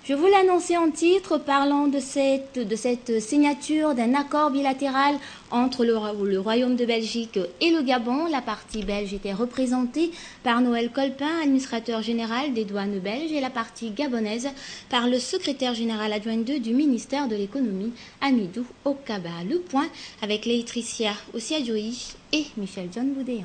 Je vous l'annonçais en titre, parlant de cette signature d'un accord bilatéral entre le Royaume de Belgique et le Gabon. La partie belge était représentée par Noël Colpin, administrateur général des douanes belges, et la partie gabonaise par le secrétaire général adjoint 2 du ministère de l'économie, Amidou Okaba. Le point avec Laetitia Osiadjoui et Michel John Boudéan.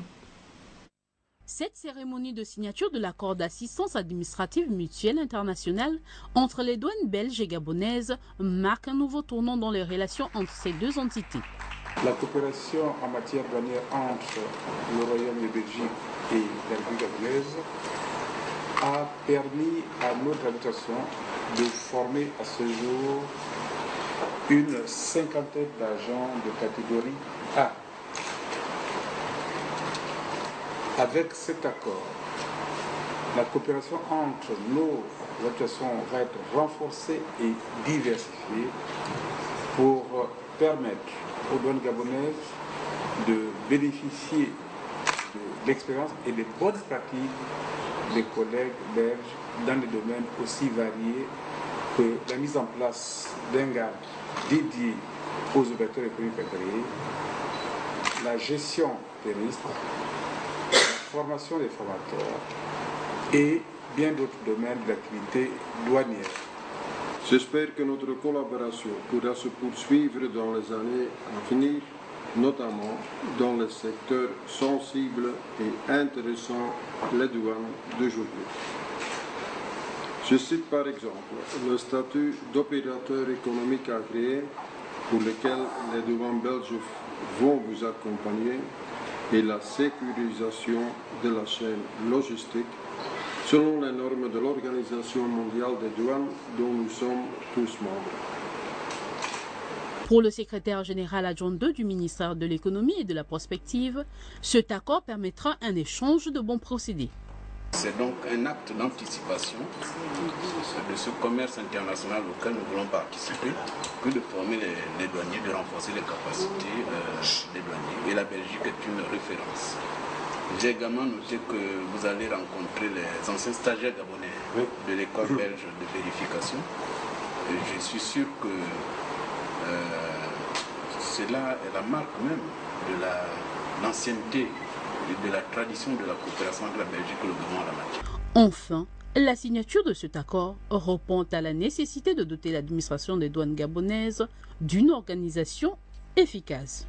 Cette cérémonie de signature de l'accord d'assistance administrative mutuelle internationale entre les douanes belges et gabonaises marque un nouveau tournant dans les relations entre ces deux entités. La coopération en matière douanière entre le Royaume de Belgique et la République gabonaise a permis à notre administration de former à ce jour une cinquantaine d'agents de catégorie A. Avec cet accord, la coopération entre nos administrations va être renforcée et diversifiée pour permettre aux douanes gabonaises de bénéficier de l'expérience et des bonnes pratiques des collègues belges dans des domaines aussi variés que la mise en place d'un garde dédié aux opérateurs économiques agréés, la gestion des risques, formation des formateurs et bien d'autres domaines d'activité douanière. J'espère que notre collaboration pourra se poursuivre dans les années à venir, notamment dans les secteurs sensibles et intéressants, les douanes d'aujourd'hui. Je cite par exemple le statut d'opérateur économique agréé pour lequel les douanes belges vont vous accompagner et la sécurisation de la chaîne logistique selon les normes de l'Organisation mondiale des douanes dont nous sommes tous membres. Pour le secrétaire général adjoint 2 du ministère de l'économie et de la prospective, cet accord permettra un échange de bons procédés. C'est donc un acte d'anticipation de ce commerce international auquel nous voulons participer, que de former les douaniers, de renforcer les capacités des douaniers. Et la Belgique est une référence. J'ai également noté que vous allez rencontrer les anciens stagiaires gabonais de l'école belge de vérification. Et je suis sûr que cela est la marque même de l'ancienneté et de la tradition de la coopération entre la Belgique et le Gabon en la matière. Enfin, la signature de cet accord répond à la nécessité de doter l'administration des douanes gabonaises d'une organisation efficace.